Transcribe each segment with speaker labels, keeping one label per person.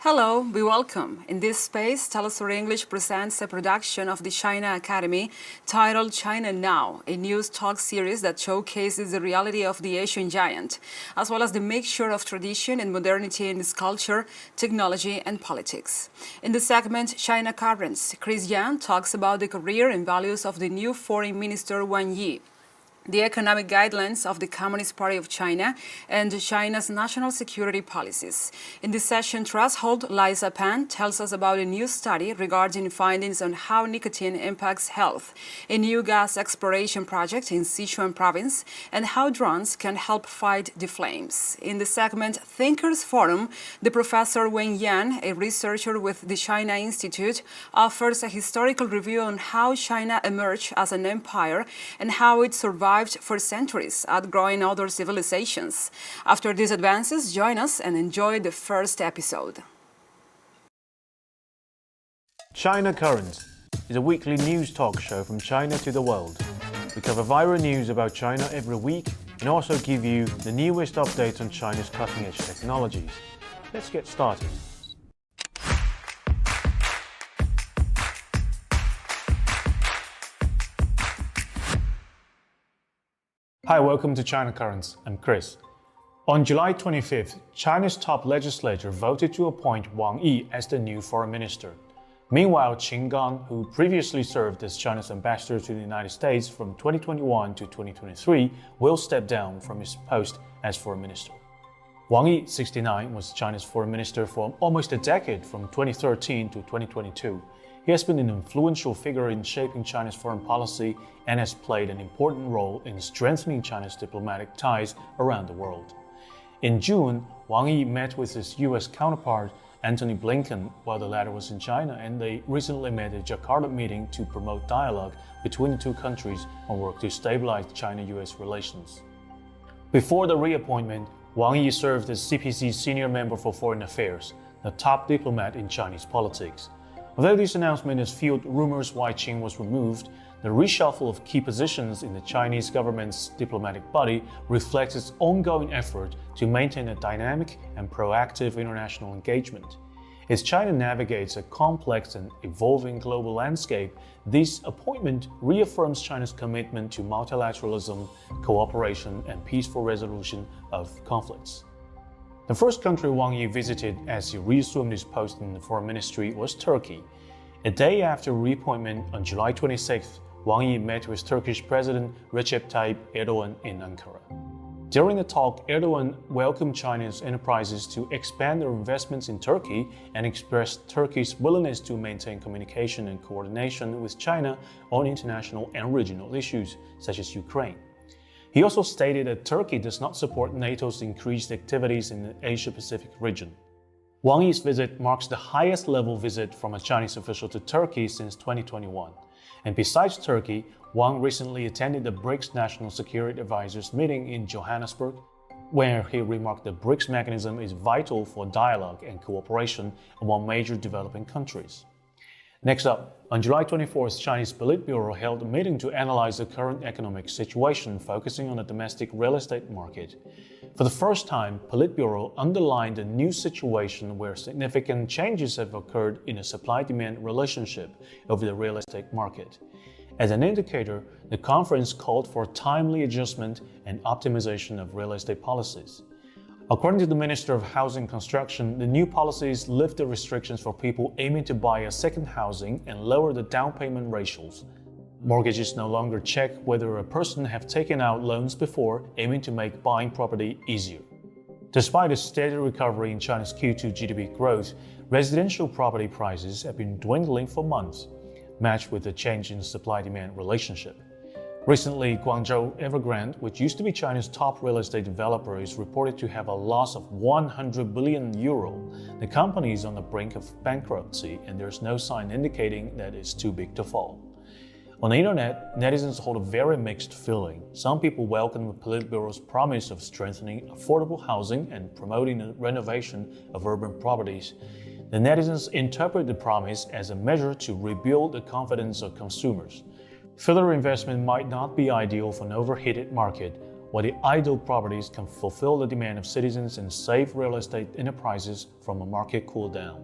Speaker 1: Hello, we welcome. In this space, teleSUR English presents a production of the China Academy titled China Now, a news talk series that showcases the reality of the Asian giant, as well as the mixture of tradition and modernity in its culture, technology, and politics. In the segment China Currents, Chris Yan talks about the career and values of the new Foreign Minister Wang Yi, the economic guidelines of the Communist Party of China, and China's national security policies. In this session, Threshold Liza Pan tells us about a new study regarding findings on how nicotine impacts health, a new gas exploration project in Sichuan province, and how drones can help fight the flames. In the segment Thinkers Forum, the Professor Wen Yan, a researcher with the China Institute, offers a historical review on how China emerged as an empire and how it survived for centuries, outgrowing other civilizations. After these advances, join us and enjoy the first episode.
Speaker 2: China Currents is a weekly news talk show from China to the world. We cover viral news about China every week and also give you the newest updates on China's cutting-edge technologies. Let's get started. Hi, welcome to China Currents. I'm Chris. On July 25th, China's top legislature voted to appoint Wang Yi as the new foreign minister. Meanwhile, Qin Gang, who previously served as China's ambassador to the United States from 2021 to 2023, will step down from his post as foreign minister. Wang Yi, 69, was China's foreign minister for almost a decade, from 2013 to 2022. He has been an influential figure in shaping China's foreign policy and has played an important role in strengthening China's diplomatic ties around the world. In June, Wang Yi met with his U.S. counterpart, Antony Blinken, while the latter was in China, and they recently met a Jakarta meeting to promote dialogue between the two countries and work to stabilize China-U.S. relations. Before the reappointment, Wang Yi served as CPC's senior member for foreign affairs, the top diplomat in Chinese politics. Although this announcement has fueled rumors why Qin was removed, the reshuffle of key positions in the Chinese government's diplomatic body reflects its ongoing effort to maintain a dynamic and proactive international engagement. As China navigates a complex and evolving global landscape, this appointment reaffirms China's commitment to multilateralism, cooperation, and peaceful resolution of conflicts. The first country Wang Yi visited as he reassumed his post in the foreign ministry was Turkey. A day after reappointment on July 26th, Wang Yi met with Turkish President Recep Tayyip Erdogan in Ankara. During the talk, Erdogan welcomed China's enterprises to expand their investments in Turkey and expressed Turkey's willingness to maintain communication and coordination with China on international and regional issues, such as Ukraine. He also stated that Turkey does not support NATO's increased activities in the Asia-Pacific region. Wang Yi's visit marks the highest level visit from a Chinese official to Turkey since 2021. And besides Turkey, Wang recently attended the BRICS National Security Advisors meeting in Johannesburg, where he remarked that BRICS mechanism is vital for dialogue and cooperation among major developing countries. Next up, on July 24th, Chinese Politburo held a meeting to analyze the current economic situation, focusing on the domestic real estate market. For the first time, Politburo underlined a new situation where significant changes have occurred in a supply-demand relationship over the real estate market. As an indicator, the conference called for timely adjustment and optimization of real estate policies. According to the Minister of Housing and Construction, the new policies lift the restrictions for people aiming to buy a second housing and lower the down payment ratios. Mortgages no longer check whether a person have taken out loans before, aiming to make buying property easier. Despite a steady recovery in China's Q2 GDP growth, residential property prices have been dwindling for months, matched with the change in supply-demand relationship. Recently, Guangzhou Evergrande, which used to be China's top real estate developer, is reported to have a loss of 100 billion euro. The company is on the brink of bankruptcy, and there's no sign indicating that it's too big to fall. On the internet, netizens hold a very mixed feeling. Some people welcome the Politburo's promise of strengthening affordable housing and promoting the renovation of urban properties. The netizens interpret the promise as a measure to rebuild the confidence of consumers. Further investment might not be ideal for an overheated market, while the idle properties can fulfill the demand of citizens and save real estate enterprises from a market cool down.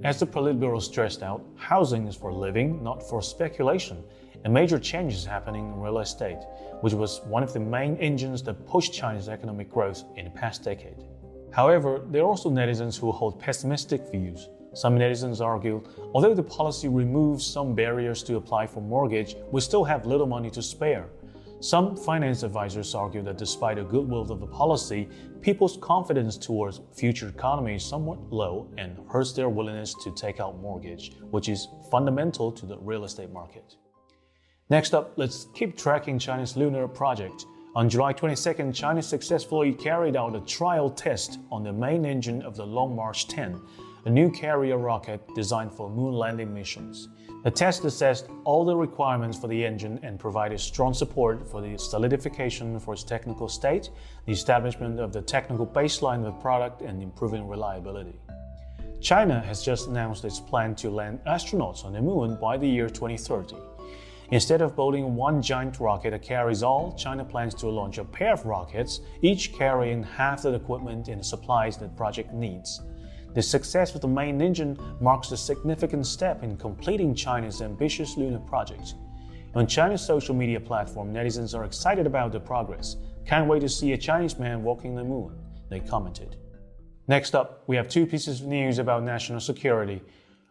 Speaker 2: As the Politburo stressed out, housing is for living, not for speculation, and major changes happening in real estate, which was one of the main engines that pushed China's economic growth in the past decade. However, there are also netizens who hold pessimistic views. Some netizens argue, although the policy removes some barriers to apply for mortgage, we still have little money to spare. Some finance advisors argue that despite the goodwill of the policy, people's confidence towards future economy is somewhat low and hurts their willingness to take out mortgage, which is fundamental to the real estate market. Next up, let's keep tracking China's lunar project. On July 22nd, China successfully carried out a trial test on the main engine of the Long March 10, a new carrier rocket designed for moon landing missions. The test assessed all the requirements for the engine and provided strong support for the solidification for its technical state, the establishment of the technical baseline of the product, and improving reliability. China has just announced its plan to land astronauts on the moon by the year 2030. Instead of building one giant rocket that carries all, China plans to launch a pair of rockets, each carrying half the equipment and supplies that the project needs. The success of the main engine marks a significant step in completing China's ambitious lunar project. On China's social media platform, netizens are excited about the progress. Can't wait to see a Chinese man walking the moon, they commented. Next up, we have two pieces of news about national security.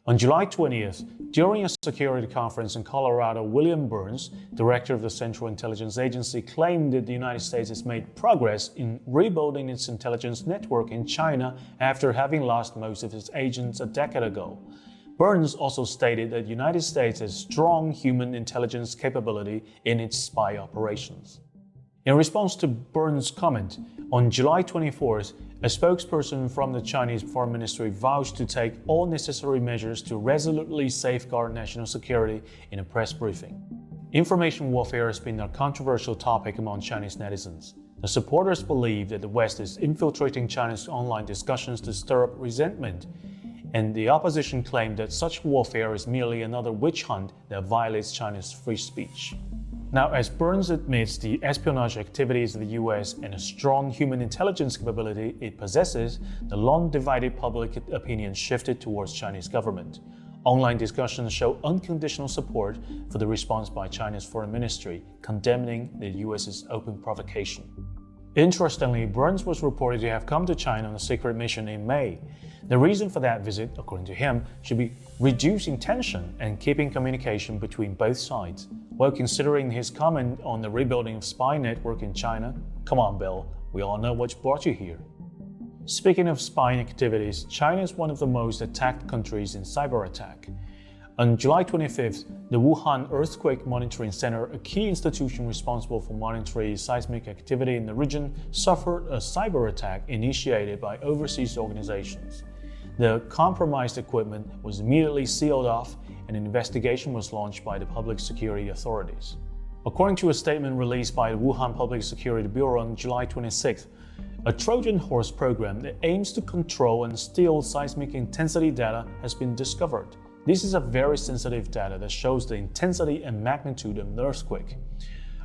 Speaker 2: On July 20th, during a security conference in Colorado, William Burns, director of the Central Intelligence Agency, claimed that the United States has made progress in rebuilding its intelligence network in China after having lost most of its agents a decade ago. Burns also stated that the United States has strong human intelligence capability in its spy operations. In response to Burns' comment, on July 24th, a spokesperson from the Chinese Foreign Ministry vowed to take all necessary measures to resolutely safeguard national security in a press briefing. Information warfare has been a controversial topic among Chinese netizens. The supporters believe that the West is infiltrating China's online discussions to stir up resentment, and the opposition claimed that such warfare is merely another witch hunt that violates China's free speech. Now, as Burns admits the espionage activities of the US and a strong human intelligence capability it possesses, the long-divided public opinion shifted towards Chinese government. Online discussions show unconditional support for the response by China's foreign ministry, condemning the US's open provocation. Interestingly, Burns was reported to have come to China on a secret mission in May. The reason for that visit, according to him, should be reducing tension and keeping communication between both sides. While considering his comment on the rebuilding of spy network in China, come on, Bill, we all know what brought you here. Speaking of spying activities, China is one of the most attacked countries in cyber attack. On July 25th, the Wuhan Earthquake Monitoring Center, a key institution responsible for monitoring seismic activity in the region, suffered a cyber attack initiated by overseas organizations. The compromised equipment was immediately sealed off, and an investigation was launched by the public security authorities. According to a statement released by the Wuhan Public Security Bureau on July 26th, a Trojan horse program that aims to control and steal seismic intensity data has been discovered. This is a very sensitive data that shows the intensity and magnitude of an earthquake.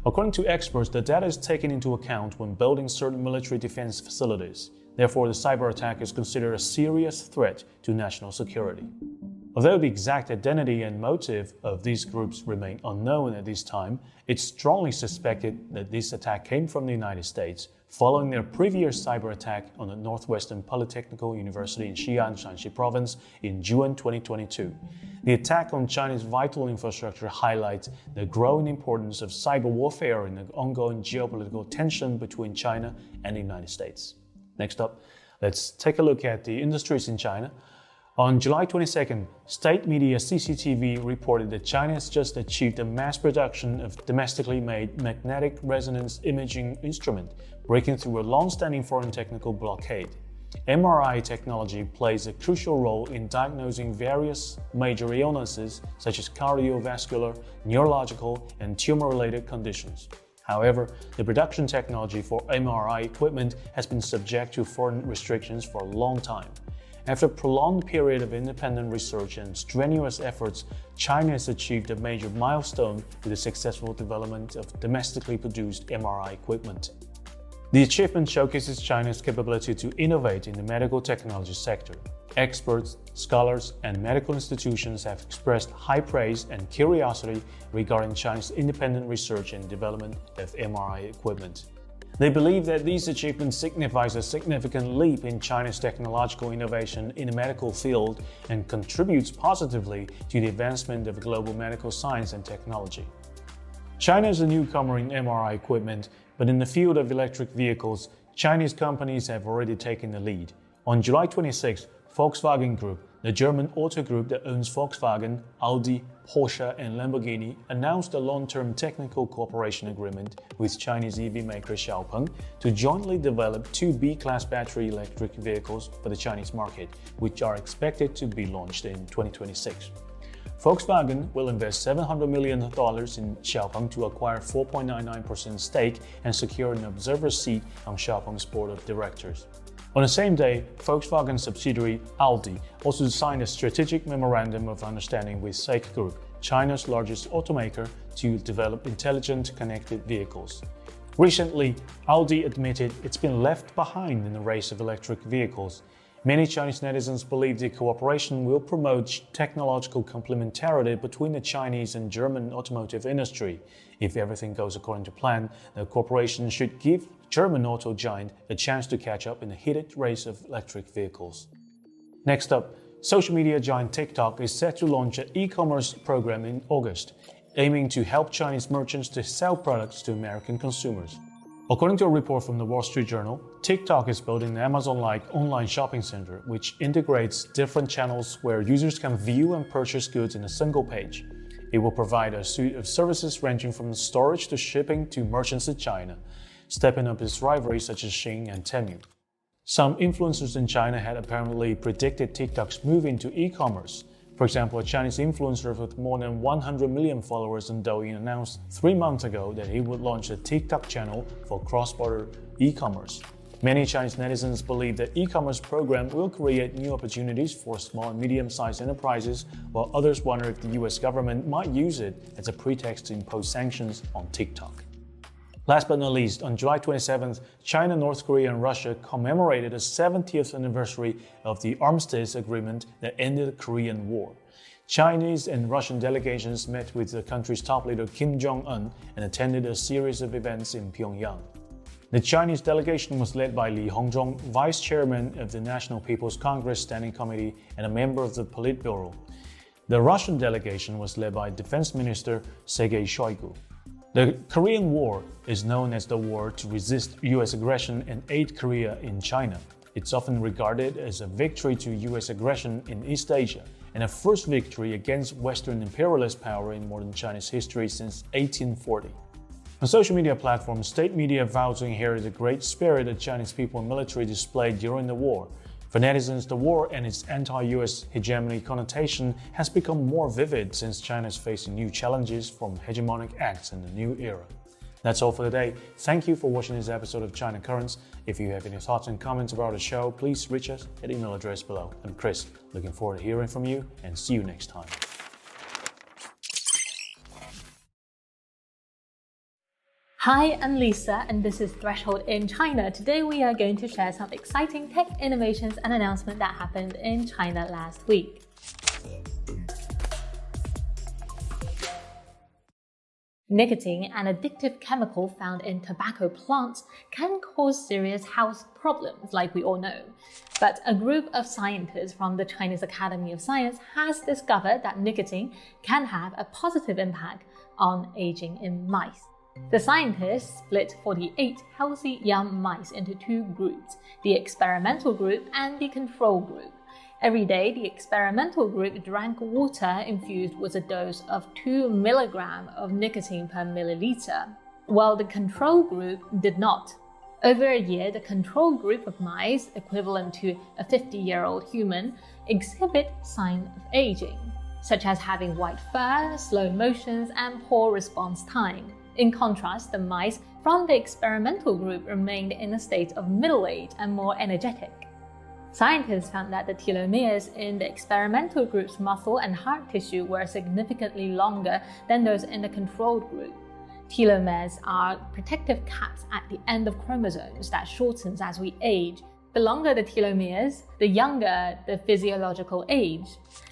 Speaker 2: According to experts, the data is taken into account when building certain military defense facilities. Therefore, the cyber attack is considered a serious threat to national security. Although the exact identity and motive of these groups remain unknown at this time, it's strongly suspected that this attack came from the United States, following their previous cyber attack on the Northwestern Polytechnical University in Xi'an, Shanxi Province in June 2022. The attack on China's vital infrastructure highlights the growing importance of cyber warfare in the ongoing geopolitical tension between China and the United States. Next up, let's take a look at the industries in China. On July 22nd, state media CCTV reported that China has just achieved a mass production of domestically made magnetic resonance imaging instrument, breaking through a long-standing foreign technical blockade. MRI technology plays a crucial role in diagnosing various major illnesses such as cardiovascular, neurological, and tumor-related conditions. However, the production technology for MRI equipment has been subject to foreign restrictions for a long time. After a prolonged period of independent research and strenuous efforts, China has achieved a major milestone with the successful development of domestically produced MRI equipment. The achievement showcases China's capability to innovate in the medical technology sector. Experts, scholars, and medical institutions have expressed high praise and curiosity regarding China's independent research and development of MRI equipment. They believe that these achievements signifies a significant leap in China's technological innovation in the medical field and contributes positively to the advancement of global medical science and technology. China is a newcomer in MRI equipment, but in the field of electric vehicles, Chinese companies have already taken the lead. On July 26, Volkswagen Group, the German auto group that owns Volkswagen, Audi, Porsche, and Lamborghini, announced a long-term technical cooperation agreement with Chinese EV maker XPeng to jointly develop two B-class battery electric vehicles for the Chinese market, which are expected to be launched in 2026. Volkswagen will invest $700 million in XPeng to acquire 4.99% stake and secure an observer seat on XPeng's board of directors. On the same day, Volkswagen subsidiary Audi also signed a strategic memorandum of understanding with SAIC Group, China's largest automaker, to develop intelligent connected vehicles. Recently, Audi admitted it's been left behind in the race of electric vehicles. Many Chinese netizens believe the cooperation will promote technological complementarity between the Chinese and German automotive industry. If everything goes according to plan, the cooperation should give German auto giant a chance to catch up in the heated race of electric vehicles. Next up, social media giant TikTok is set to launch an e-commerce program in August, aiming to help Chinese merchants to sell products to American consumers. According to a report from the Wall Street Journal, TikTok is building an Amazon-like online shopping center, which integrates different channels where users can view and purchase goods in a single page. It will provide a suite of services ranging from storage to shipping to merchants in China, stepping up its rivalries such as Shein and Temu. Some influencers in China had apparently predicted TikTok's move into e-commerce. For example, a Chinese influencer with more than 100 million followers on Douyin announced 3 months ago that he would launch a TikTok channel for cross-border e-commerce. Many Chinese netizens believe that e-commerce program will create new opportunities for small and medium-sized enterprises, while others wonder if the US government might use it as a pretext to impose sanctions on TikTok. Last but not least, on July 27th, China, North Korea, and Russia commemorated the 70th anniversary of the armistice agreement that ended the Korean War. Chinese and Russian delegations met with the country's top leader Kim Jong-un and attended a series of events in Pyongyang. The Chinese delegation was led by Li Hongzhong, vice chairman of the National People's Congress Standing Committee and a member of the Politburo. The Russian delegation was led by Defense Minister Sergei Shoigu. The Korean War is known as the war to resist US aggression and aid Korea in China. It's often regarded as a victory to US aggression in East Asia and a first victory against Western imperialist power in modern Chinese history since 1840. On social media platforms, state media vowed to inherit the great spirit that Chinese people and military displayed during the war. For netizens, the war and its anti-US hegemony connotation has become more vivid since China is facing new challenges from hegemonic acts in the new era. That's all for today. Thank you for watching this episode of China Currents. If you have any thoughts and comments about the show, please reach us at the email address below. I'm Chris, looking forward to hearing from you, and see you next time.
Speaker 3: Hi, I'm Lisa, and this is Threshold in China. Today we are going to share some exciting tech innovations and announcements that happened in China last week. Nicotine, an addictive chemical found in tobacco plants, can cause serious health problems, like we all know. But a group of scientists from the Chinese Academy of Science has discovered that nicotine can have a positive impact on aging in mice. The scientists split 48 healthy young mice into two groups, the experimental group and the control group. Every day, the experimental group drank water infused with a dose of 2 milligrams of nicotine per milliliter, while the control group did not. Over a year, the control group of mice, equivalent to a 50-year-old human, exhibit signs of aging, such as having white fur, slow motions, and poor response time. In contrast, the mice from the experimental group remained in a state of middle age and more energetic. Scientists found that the telomeres in the experimental group's muscle and heart tissue were significantly longer than those in the control group. Telomeres are protective caps at the end of chromosomes that shortens as we age. The longer the telomeres, the younger the physiological age.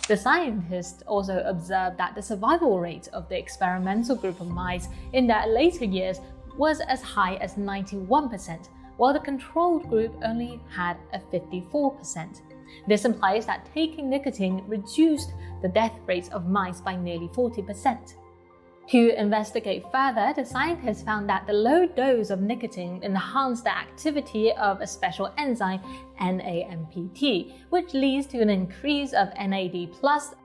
Speaker 3: The scientists also observed that the survival rate of the experimental group of mice in their later years was as high as 91%, while the controlled group only had a 54%. This implies that taking nicotine reduced the death rate of mice by nearly 40%. To investigate further, the scientists found that the low dose of nicotine enhanced the activity of a special enzyme, NAMPT, which leads to an increase of NAD+,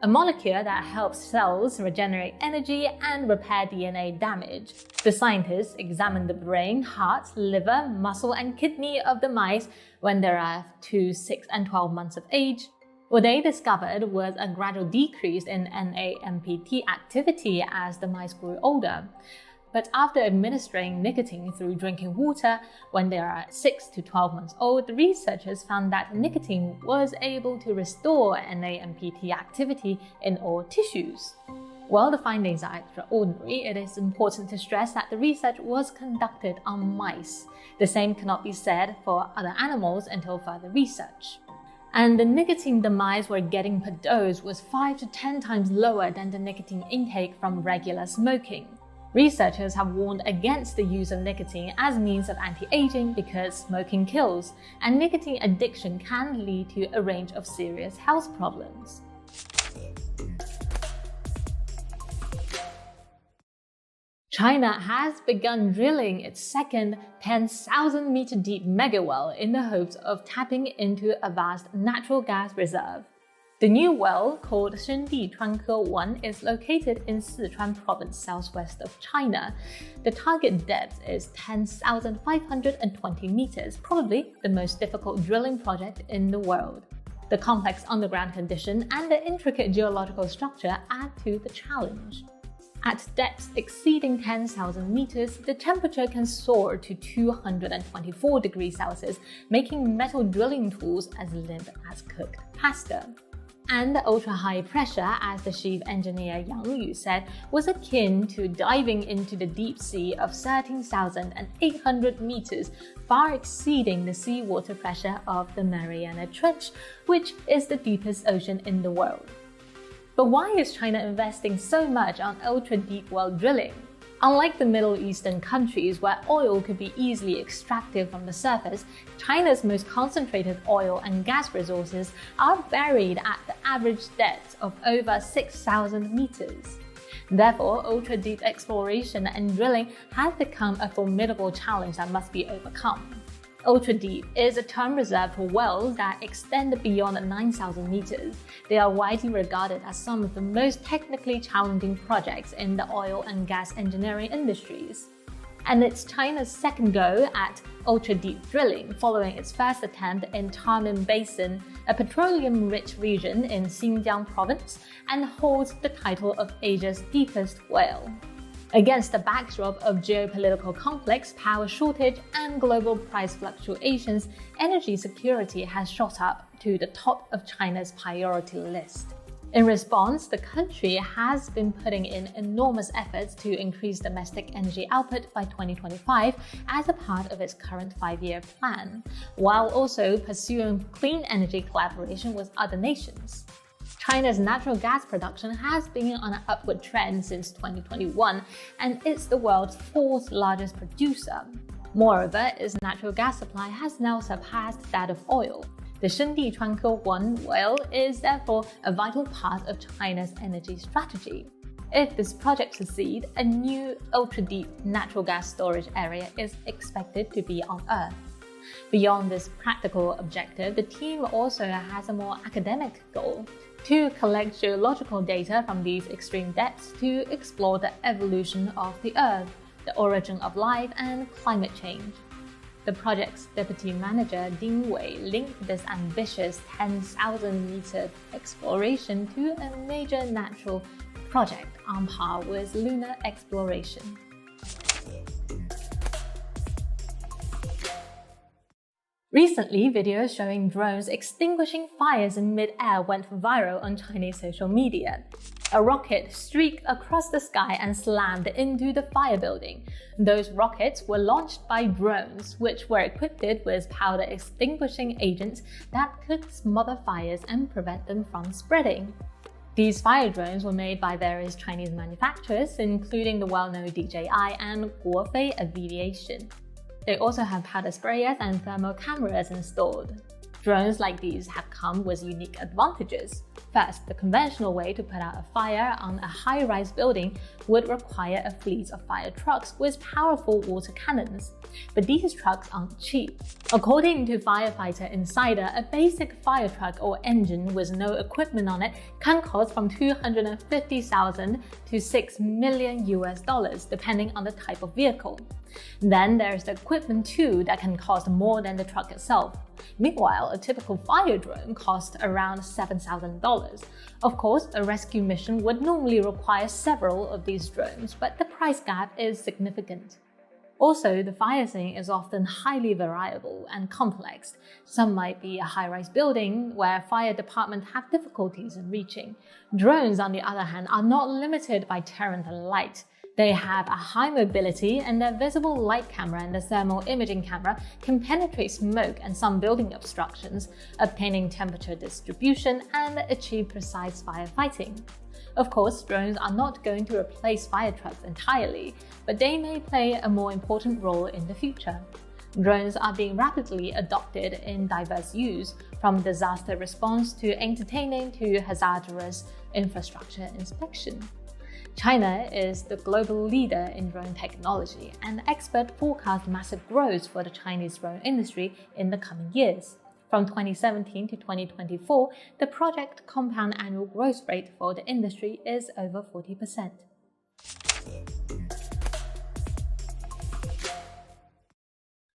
Speaker 3: a molecule that helps cells regenerate energy and repair DNA damage. The scientists examined the brain, heart, liver, muscle, and kidney of the mice when they are 2, 6, and 12 months of age. What they discovered was a gradual decrease in NAMPT activity as the mice grew older. But after administering nicotine through drinking water when they are 6 to 12 months old, the researchers found that nicotine was able to restore NAMPT activity in all tissues. While the findings are extraordinary, it is important to stress that the research was conducted on mice. The same cannot be said for other animals until further research. And the nicotine the mice were getting per dose was 5 to 10 times lower than the nicotine intake from regular smoking. Researchers have warned against the use of nicotine as means of anti-aging because smoking kills, and nicotine addiction can lead to a range of serious health problems. China has begun drilling its second 10,000-meter deep mega well in the hopes of tapping into a vast natural gas reserve. The new well, called Shengdi Chuanke 1, is located in Sichuan province southwest of China. The target depth is 10,520 meters, probably the most difficult drilling project in the world. The complex underground condition and the intricate geological structure add to the challenge. At depths exceeding 10,000 meters, the temperature can soar to 224 degrees Celsius, making metal drilling tools as limp as cooked pasta. And the ultra-high pressure, as the chief engineer Yang Yu said, was akin to diving into the deep sea of 13,800 meters, far exceeding the seawater pressure of the Mariana Trench, which is the deepest ocean in the world. But why is China investing so much on ultra-deep well drilling? Unlike the Middle Eastern countries where oil could be easily extracted from the surface, China's most concentrated oil and gas resources are buried at the average depth of over 6,000 meters. Therefore, ultra-deep exploration and drilling has become a formidable challenge that must be overcome. Ultra-deep is a term reserved for wells that extend beyond 9,000 meters. They are widely regarded as some of the most technically challenging projects in the oil and gas engineering industries. And it's China's second go at ultra-deep drilling, following its first attempt in Tamen Basin, a petroleum-rich region in Xinjiang province, and holds the title of Asia's deepest well. Against the backdrop of geopolitical conflicts, power shortage, and global price fluctuations, energy security has shot up to the top of China's priority list. In response, the country has been putting in enormous efforts to increase domestic energy output by 2025 as a part of its current 5-year plan, while also pursuing clean energy collaboration with other nations. China's natural gas production has been on an upward trend since 2021, and it's the world's 4th largest producer. Moreover, its natural gas supply has now surpassed that of oil. The Shengdi Chuanke 1 well is therefore a vital part of China's energy strategy. If this project succeeds, a new ultra-deep natural gas storage area is expected to be on Earth. Beyond this practical objective, the team also has a more academic goal: to collect geological data from these extreme depths to explore the evolution of the Earth, the origin of life, and climate change. The project's deputy manager, Ding Wei, linked this ambitious 10,000-meter exploration to a major natural project on par with lunar exploration. Recently, videos showing drones extinguishing fires in mid-air went viral on Chinese social media. A rocket streaked across the sky and slammed into the fire building. Those rockets were launched by drones, which were equipped with powder extinguishing agents that could smother fires and prevent them from spreading. These fire drones were made by various Chinese manufacturers, including the well-known DJI and Guofei Aviation. They also have powder sprayers and thermal cameras installed. Drones like these have come with unique advantages. First, the conventional way to put out a fire on a high-rise building would require a fleet of fire trucks with powerful water cannons. But these trucks aren't cheap. According to Firefighter Insider, a basic fire truck or engine with no equipment on it can cost from $250,000 to $6 million US, depending on the type of vehicle. Then there's the equipment too that can cost more than the truck itself. Meanwhile, a typical fire drone costs around $7,000. Of course, a rescue mission would normally require several of these drones, but the price gap is significant. Also, the fire scene is often highly variable and complex. Some might be a high-rise building where fire departments have difficulties in reaching. Drones, on the other hand, are not limited by terrain and light. They have a high mobility, and their visible light camera and the thermal imaging camera can penetrate smoke and some building obstructions, obtaining temperature distribution and achieve precise firefighting. Of course, drones are not going to replace fire trucks entirely, but they may play a more important role in the future. Drones are being rapidly adopted in diverse use, from disaster response to entertaining to hazardous infrastructure inspection. China is the global leader in drone technology, and experts forecast massive growth for the Chinese drone industry in the coming years. From 2017 to 2024, the projected compound annual growth rate for the industry is over 40%.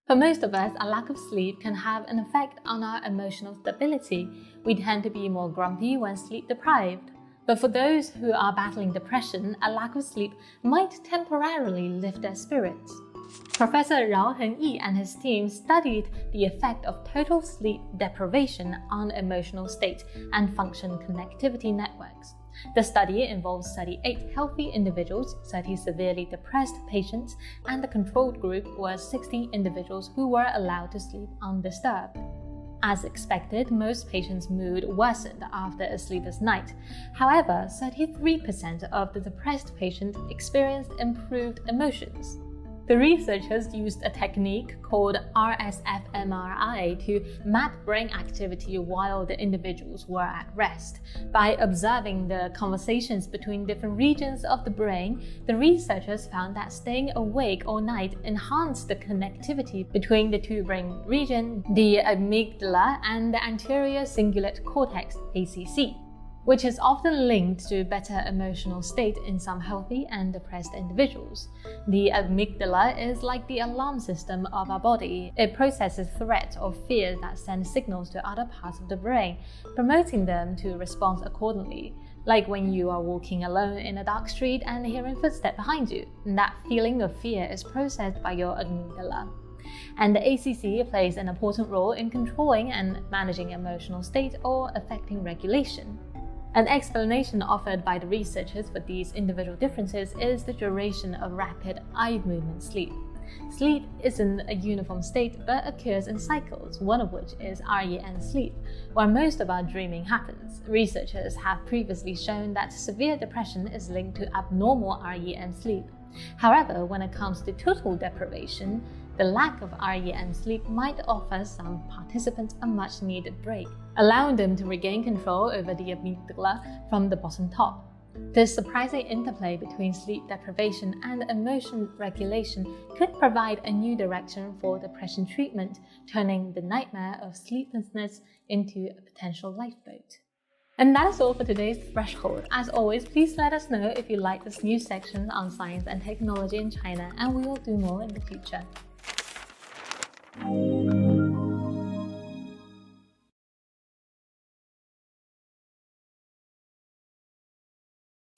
Speaker 3: For most of us, a lack of sleep can have an effect on our emotional stability. We tend to be more grumpy when sleep deprived. But for those who are battling depression, a lack of sleep might temporarily lift their spirits. Professor Rao Hengyi and his team studied the effect of total sleep deprivation on emotional state and function connectivity networks. The study involves 38 healthy individuals, 30 severely depressed patients, and the controlled group was 60 individuals who were allowed to sleep undisturbed. As expected, most patients' mood worsened after a sleepless night. However, 33% of the depressed patients experienced improved emotions. The researchers used a technique called RSfMRI to map brain activity while the individuals were at rest. By observing the conversations between different regions of the brain, the researchers found that staying awake all night enhanced the connectivity between the two brain regions, the amygdala and the anterior cingulate cortex, ACC, which is often linked to better emotional state in some healthy and depressed individuals. The amygdala is like the alarm system of our body. It processes threats or fears that send signals to other parts of the brain, promoting them to respond accordingly. Like when you are walking alone in a dark street and hearing footsteps behind you, that feeling of fear is processed by your amygdala. And the ACC plays an important role in controlling and managing emotional state or affecting regulation. An explanation offered by the researchers for these individual differences is the duration of rapid eye movement sleep. Sleep isn't a uniform state but occurs in cycles, one of which is REM sleep, where most of our dreaming happens. Researchers have previously shown that severe depression is linked to abnormal REM sleep. However, when it comes to total deprivation, the lack of REM sleep might offer some participants a much-needed break, allowing them to regain control over the amygdala from the bottom top. This surprising interplay between sleep deprivation and emotion regulation could provide a new direction for depression treatment, turning the nightmare of sleeplessness into a potential lifeboat. And that is all for today's Threshold. As always, please let us know if you like this new section on science and technology in China, and we will do more in the future.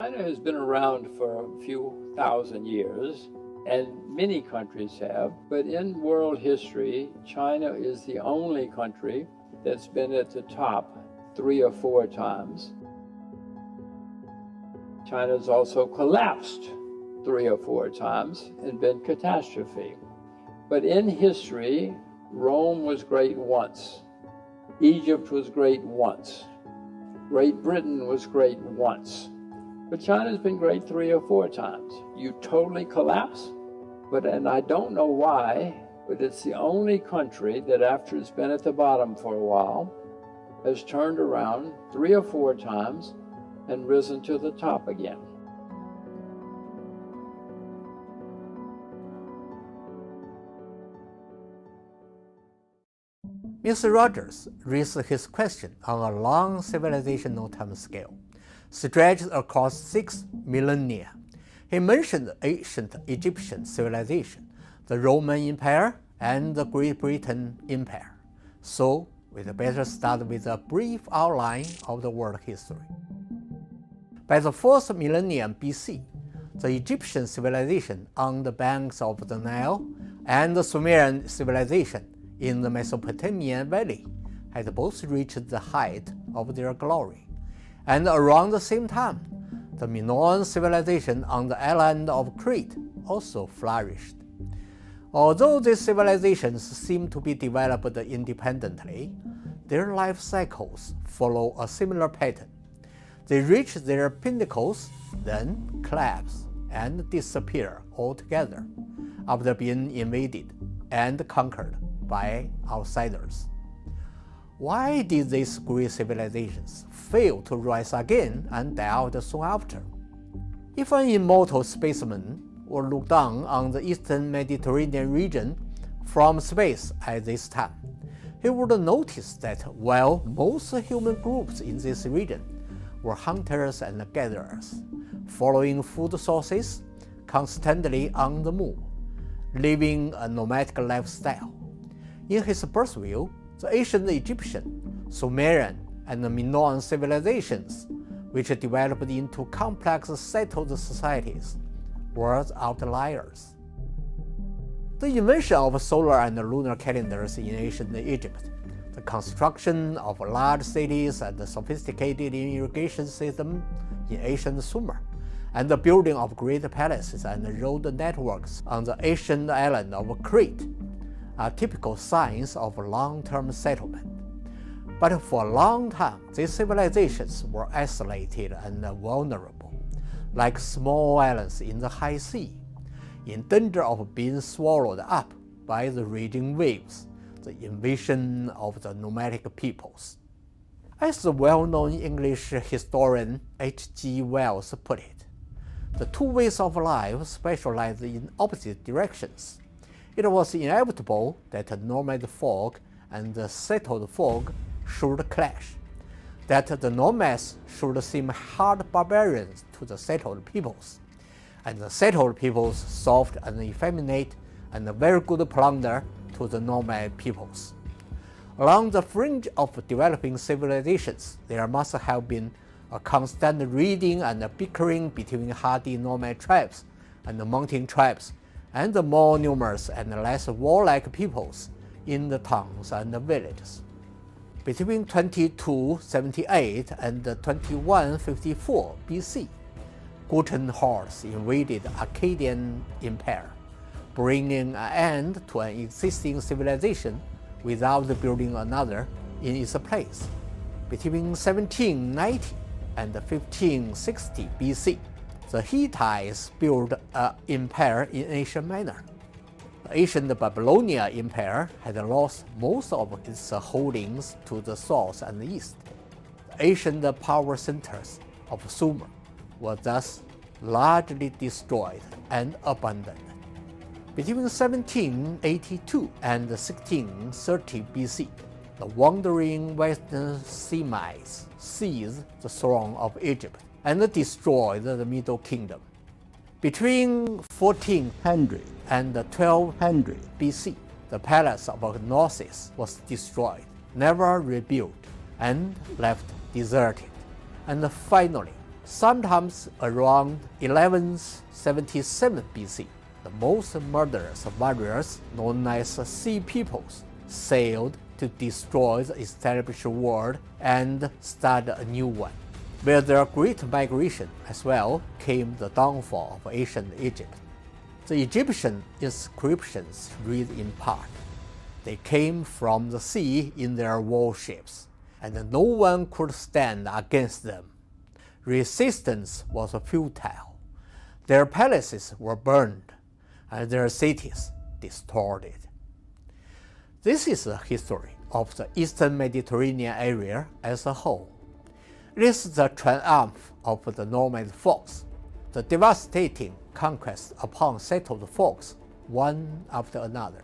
Speaker 4: China has been around for a few thousand years, and many countries have, but in world history, China is the only country that's been at the top 3 or 4 times. China's also collapsed 3 or 4 times and been catastrophe. But in history, Rome was great once. Egypt was great once. Great Britain was great once. But China's been great 3 or 4 times. You totally collapse, and I don't know why, but it's the only country that after it's been at the bottom for a while, has turned around 3 or 4 times and risen to the top again.
Speaker 5: Mr. Rogers raised his question on a long civilizational timescale, stretched across 6 millennia. He mentioned the ancient Egyptian civilization, the Roman Empire, and the Great Britain Empire. So, we'd better start with a brief outline of the world history. By the 4th millennium BC, the Egyptian civilization on the banks of the Nile and the Sumerian civilization in the Mesopotamian Valley had both reached the height of their glory. And around the same time, the Minoan civilization on the island of Crete also flourished. Although these civilizations seem to be developed independently, their life cycles follow a similar pattern. They reach their pinnacles, then collapse and disappear altogether after being invaded and conquered by outsiders. Why did these great civilizations fail to rise again and die out soon after? If an immortal spaceman were looked down on the eastern Mediterranean region from space at this time, he would notice that while most human groups in this region were hunters and gatherers, following food sources, constantly on the move, living a nomadic lifestyle. In his birth view, the ancient Egyptian, Sumerian, and Minoan civilizations, which developed into complex settled societies, were outliers. The invention of solar and lunar calendars in ancient Egypt, the construction of large cities and the sophisticated irrigation system in ancient Sumer, and the building of great palaces and road networks on the ancient island of Crete are typical signs of long-term settlement. But for a long time, these civilizations were isolated and vulnerable, like small islands in the high sea, in danger of being swallowed up by the raging waves, the invasion of the nomadic peoples. As the well-known English historian H.G. Wells put it, the two ways of life specialized in opposite directions. It was inevitable that nomad folk and the settled folk should clash, that the nomads should seem hard barbarians to the settled peoples, and the settled peoples soft and effeminate and very good plunder to the nomad peoples. Along the fringe of developing civilizations, there must have been a constant raiding and bickering between hardy nomad tribes and the mountain tribes, and the more numerous and less warlike peoples in the towns and the villages. Between 2278 and 2154 BC, Guten hordes invaded Akkadian Empire, bringing an end to an existing civilization without building another in its place. Between 1790 and 1560 BC, the Hittites built an empire in Asia Minor. The ancient Babylonian Empire had lost most of its holdings to the south and the east. The ancient power centers of Sumer were thus largely destroyed and abandoned. Between 1782 and 1630 BC, the wandering Western Semites seized the throne of Egypt and destroyed the Middle Kingdom. Between 1400 and 1200 BC, the palace of Gnosis was destroyed, never rebuilt, and left deserted. And finally, sometimes around 1177 BC, the most murderous warriors, known as Sea Peoples, sailed to destroy the established world and start a new one. With their great migration as well came the downfall of ancient Egypt. The Egyptian inscriptions read in part, "They came from the sea in their warships, and no one could stand against them. Resistance was futile. Their palaces were burned, and their cities destroyed." This is the history of the Eastern Mediterranean area as a whole. It is the triumph of the nomad folks, the devastating conquest upon settled folks, one after another.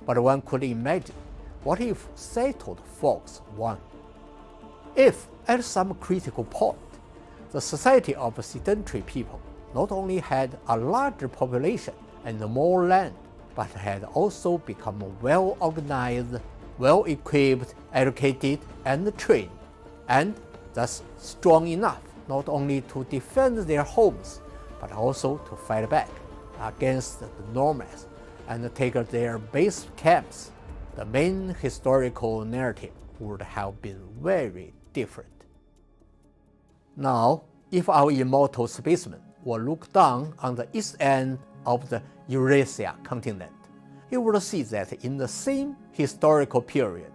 Speaker 5: But one could imagine, what if settled folks won? If, at some critical point, the society of sedentary people not only had a larger population and more land, but had also become well-organized, well-equipped, educated, and trained, and thus strong enough not only to defend their homes, but also to fight back against the nomads and take their base camps, the main historical narrative would have been very different. Now, if our immortal spaceman were look down on the east end of the Eurasia continent, he would see that in the same historical period,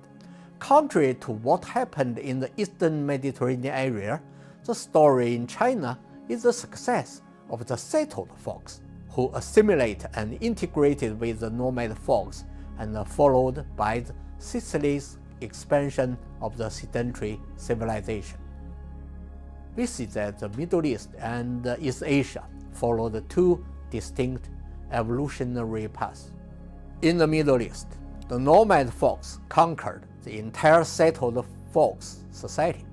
Speaker 5: contrary to what happened in the Eastern Mediterranean area, the story in China is the success of the settled folks who assimilated and integrated with the nomad folks, and followed by Sicily's expansion of the sedentary civilization. We see that the Middle East and East Asia followed two distinct evolutionary paths. In the Middle East, the nomad folks conquered the entire settled folks society,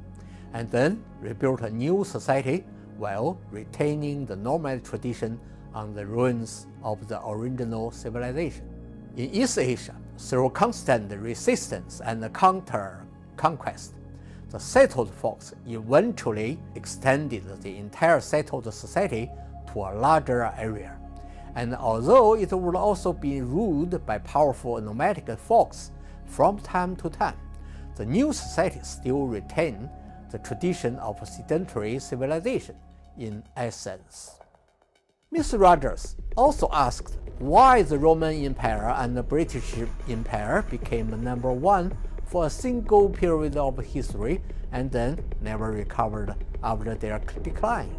Speaker 5: and then rebuilt a new society while retaining the nomad tradition on the ruins of the original civilization. In East Asia, through constant resistance and counter-conquest, the settled folks eventually extended the entire settled society to a larger area. And although it would also be ruled by powerful nomadic folks from time to time, the new society still retained the tradition of sedentary civilization in essence. Ms. Rogers also asked why the Roman Empire and the British Empire became number one for a single period of history and then never recovered after their decline.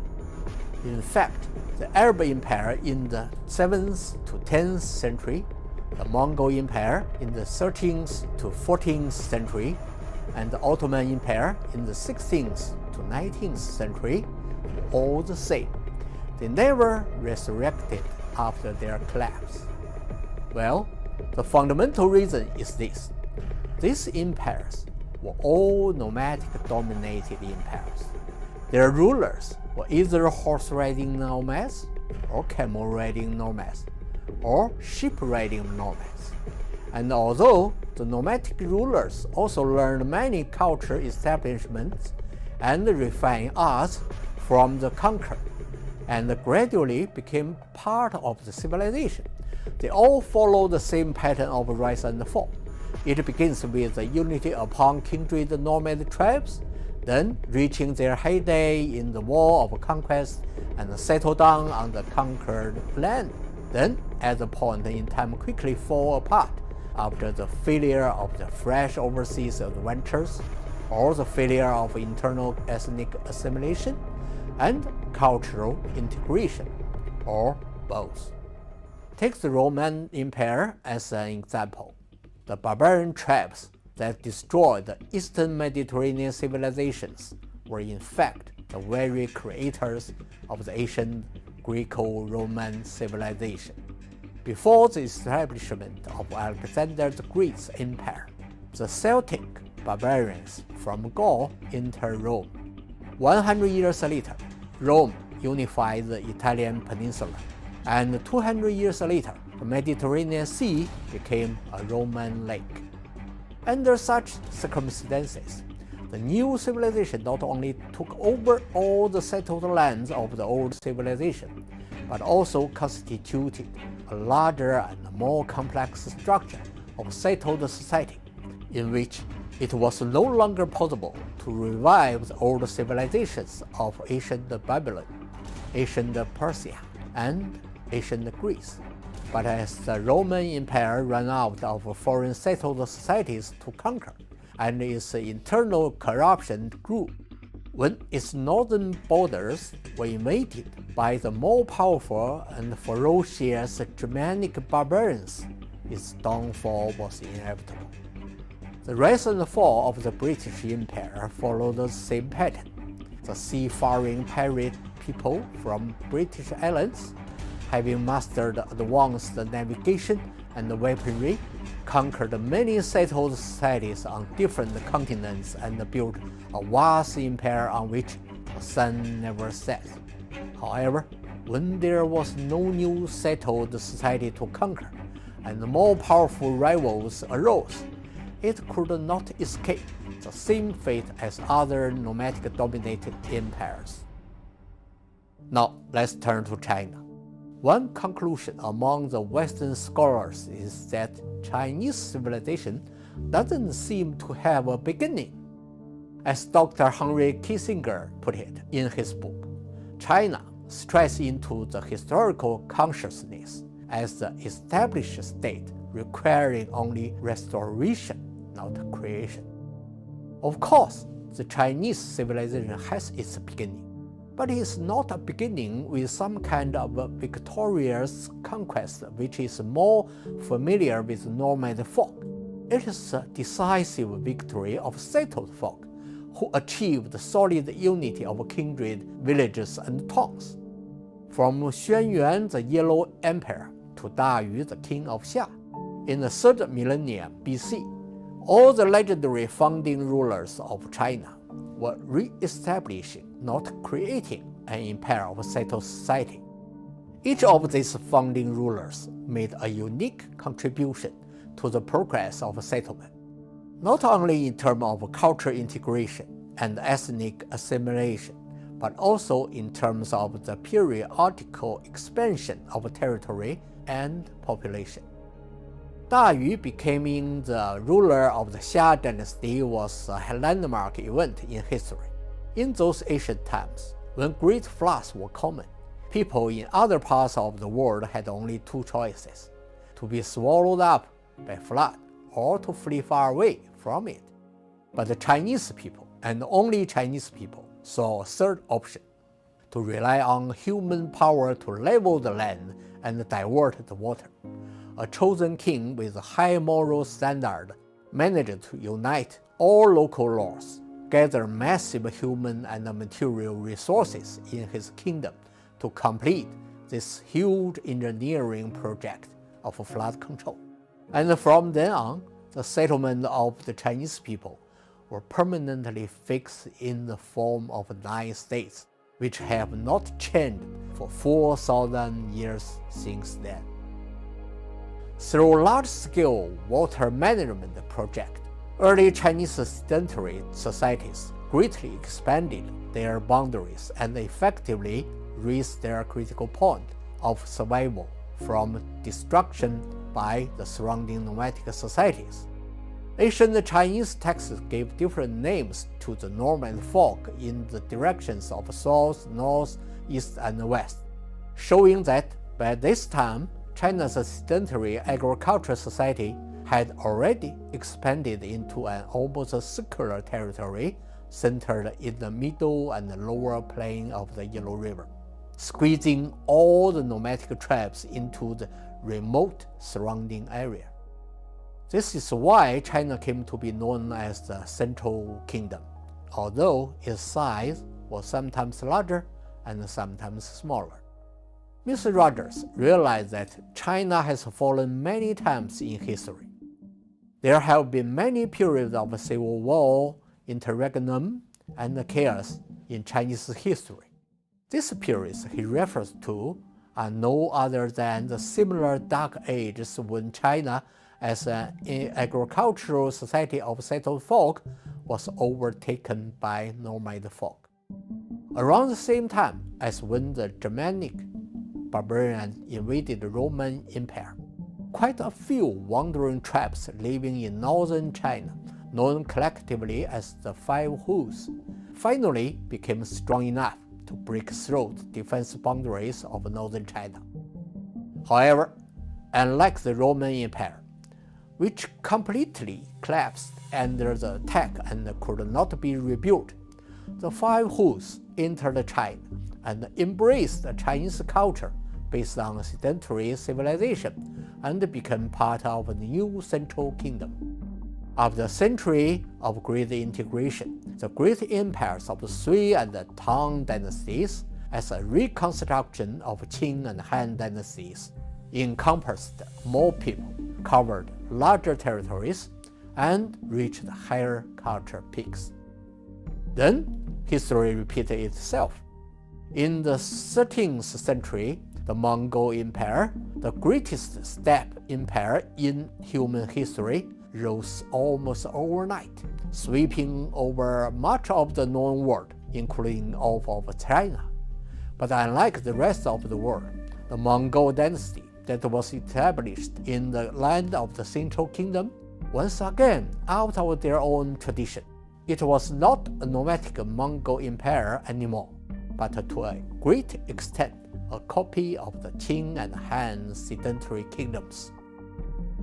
Speaker 5: In fact, the Arab Empire in the 7th to 10th century, the Mongol Empire in the 13th to 14th century, and the Ottoman Empire in the 16th to 19th century were all the same. They never resurrected after their collapse. Well, the fundamental reason is this. These empires were all nomadic-dominated empires. Their rulers were either horse-riding nomads, or camel-riding nomads, or sheep-riding nomads. And although the nomadic rulers also learned many culture establishments and refined arts from the conquered, and gradually became part of the civilization, they all follow the same pattern of rise and fall. It begins with the unity upon kindred nomad tribes, then reaching their heyday in the war of conquest and settle down on the conquered land, then at the point in time quickly fall apart after the failure of the fresh overseas adventures, or the failure of internal ethnic assimilation and cultural integration, or both. Take the Roman Empire as an example. The barbarian tribes that destroyed the Eastern Mediterranean civilizations were in fact the very creators of the ancient Greco-Roman civilization. Before the establishment of Alexander the Great's empire, the Celtic barbarians from Gaul entered Rome. 100 years later, Rome unified the Italian peninsula, and 200 years later, the Mediterranean Sea became a Roman lake. Under such circumstances, the new civilization not only took over all the settled lands of the old civilization, but also constituted a larger and more complex structure of settled society, in which it was no longer possible to revive the old civilizations of ancient Babylon, ancient Persia, and ancient Greece. But as the Roman Empire ran out of foreign settled societies to conquer, and its internal corruption grew, when its northern borders were invaded by the more powerful and ferocious Germanic barbarians, its downfall was inevitable. The rise and fall of the British Empire followed the same pattern. The seafaring pirate people from British islands, having mastered advanced navigation and weaponry, conquered many settled societies on different continents and built a vast empire on which the sun never sets. However, when there was no new settled society to conquer, and more powerful rivals arose, it could not escape the same fate as other nomadic-dominated empires. Now, let's turn to China. One conclusion among the Western scholars is that Chinese civilization doesn't seem to have a beginning. As Dr. Henry Kissinger put it in his book, China strayed into the historical consciousness as the established state requiring only restoration, not creation. Of course, the Chinese civilization has its beginning, but it is not a beginning with some kind of victorious conquest which is more familiar with nomad folk. It is a decisive victory of settled folk who achieved solid unity of kindred villages and towns. From Xuanyuan, the Yellow Emperor, to Da Yu, the king of Xia, in the 3rd millennium BC, all the legendary founding rulers of China were re-establishing, not creating, an empire of settled society. Each of these founding rulers made a unique contribution to the progress of settlement, not only in terms of cultural integration and ethnic assimilation, but also in terms of the periodical expansion of territory and population. Da Yu becoming the ruler of the Xia dynasty was a landmark event in history. In those ancient times, when great floods were common, people in other parts of the world had only two choices: to be swallowed up by flood or to flee far away from it. But the Chinese people, and only Chinese people, saw a third option: to rely on human power to level the land and divert the water. A chosen king with a high moral standard managed to unite all local laws, gather massive human and material resources in his kingdom to complete this huge engineering project of flood control. And from then on, the settlement of the Chinese people were permanently fixed in the form of 9 states, which have not changed for 4,000 years since then. Through large-scale water management projects, early Chinese sedentary societies greatly expanded their boundaries and effectively reached their critical point of survival from destruction by the surrounding nomadic societies. Ancient Chinese texts gave different names to the nomad folk in the directions of south, north, east, and west, showing that by this time, China's sedentary agricultural society had already expanded into an almost circular territory centered in the middle and lower plain of the Yellow River, squeezing all the nomadic tribes into the remote surrounding area. This is why China came to be known as the Central Kingdom, although its size was sometimes larger and sometimes smaller. Mr. Rogers realized that China has fallen many times in history. There have been many periods of civil war, interregnum, and chaos in Chinese history. These periods he refers to are no other than the similar dark ages when China, as an agricultural society of settled folk, was overtaken by nomad folk. Around the same time as when the Germanic barbarians invaded the Roman Empire, quite a few wandering tribes living in northern China known collectively as the Five Whos, finally became strong enough to break through the defense boundaries of northern China. However, unlike the Roman Empire, which completely collapsed under the attack and could not be rebuilt, the Five Whos entered China and embraced Chinese culture based on sedentary civilization and became part of the new Central Kingdom. After a century of great integration, the great empires of the Sui and the Tang dynasties, as a reconstruction of Qing and Han dynasties, encompassed more people, covered larger territories, and reached higher culture peaks. Then, history repeated itself. In the 13th century, the Mongol Empire, the greatest steppe empire in human history, rose almost overnight, sweeping over much of the known world, including all of China. But unlike the rest of the world, the Mongol dynasty that was established in the land of the Central Kingdom, once again out of their own tradition. It was not a nomadic Mongol empire anymore, but to a great extent a copy of the Qing and Han sedentary kingdoms.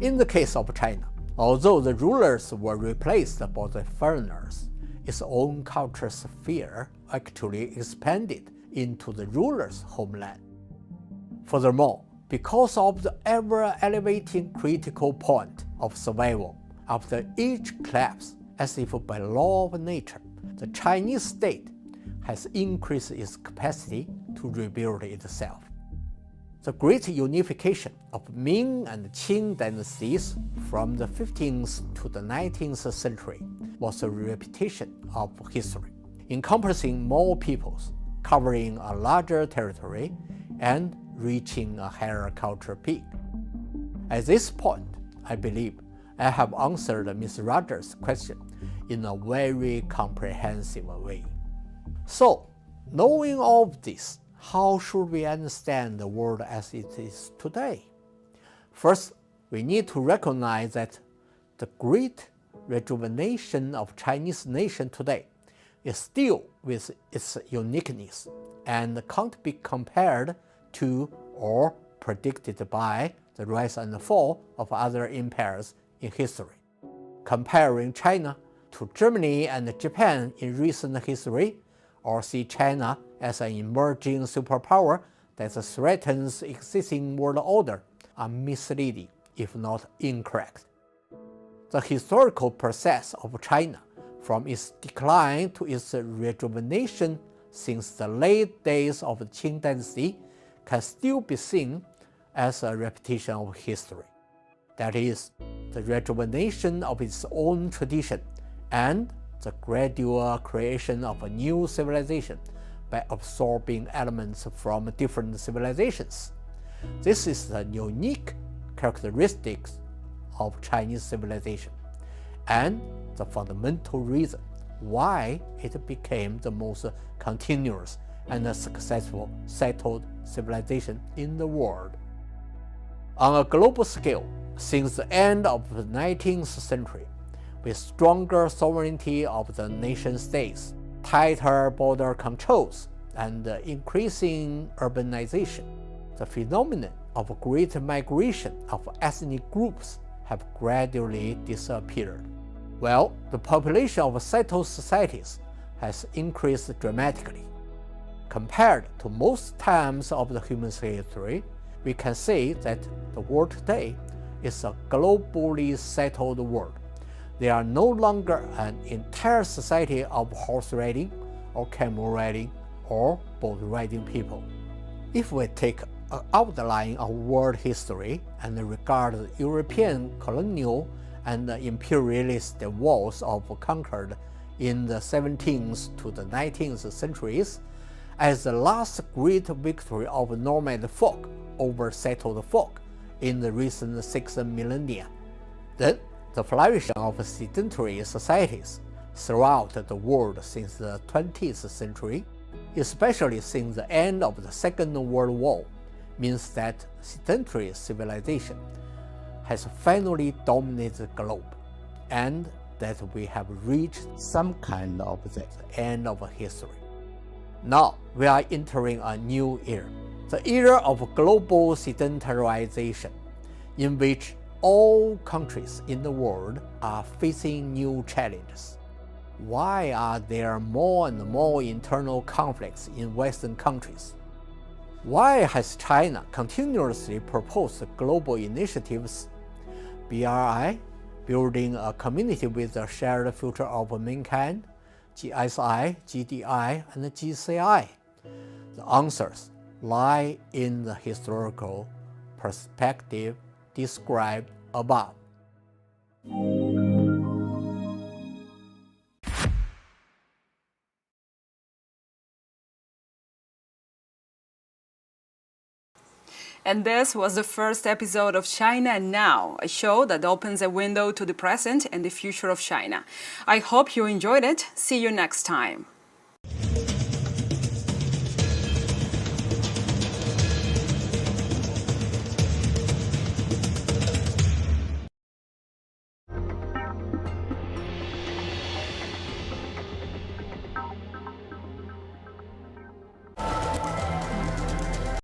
Speaker 5: In the case of China, although the rulers were replaced by the foreigners, its own culture sphere actually expanded into the ruler's homeland. Furthermore, because of the ever-elevating critical point of survival after each collapse, as if by law of nature, the Chinese state has increased its capacity to rebuild itself. The great unification of Ming and Qing dynasties from the 15th to the 19th century was a repetition of history, encompassing more peoples, covering a larger territory, and reaching a higher culture peak. At this point, I believe I have answered Ms. Rogers' question in a very comprehensive way. So, knowing all of this, how should we understand the world as it is today? First, we need to recognize that the great rejuvenation of Chinese nation today is still with its uniqueness and can't be compared to or predicted by the rise and fall of other empires in history. Comparing China to Germany and Japan in recent history, or see China as an emerging superpower that threatens existing world order, are misleading, if not incorrect. The historical process of China, from its decline to its rejuvenation since the late days of the Qing dynasty, can still be seen as a repetition of history. That is, the rejuvenation of its own tradition and the gradual creation of a new civilization by absorbing elements from different civilizations. This is the unique characteristics of Chinese civilization and the fundamental reason why it became the most continuous and successful settled civilization in the world. On a global scale, since the end of the 19th century, with stronger sovereignty of the nation-states, tighter border controls, and increasing urbanization, the phenomenon of great migration of ethnic groups have gradually disappeared. Well, the population of settled societies has increased dramatically. Compared to most times of the human history, we can say that the world today is a globally settled world. There are no longer an entire society of horse riding or camel riding or boat riding people. If we take an outline of world history and regard the European colonial and imperialist wars of conquered in the 17th to the 19th centuries as the last great victory of nomad folk over settled folk in the recent 6 millennia, then the flourishing of sedentary societies throughout the world since the 20th century, especially since the end of the Second World War, means that sedentary civilization has finally dominated the globe, and that we have reached some kind of the end of history. Now we are entering a new era, the era of global sedentarization, in which all countries in the world are facing new challenges. Why are there more and more internal conflicts in Western countries? Why has China continuously proposed global initiatives? BRI, building a community with a shared future of mankind, GSI, GDI, and GCI. The answers lie in the historical perspective described above.
Speaker 1: And this was the first episode of China Now, a show that opens a window to the present and the future of China. I hope you enjoyed it. See you next time.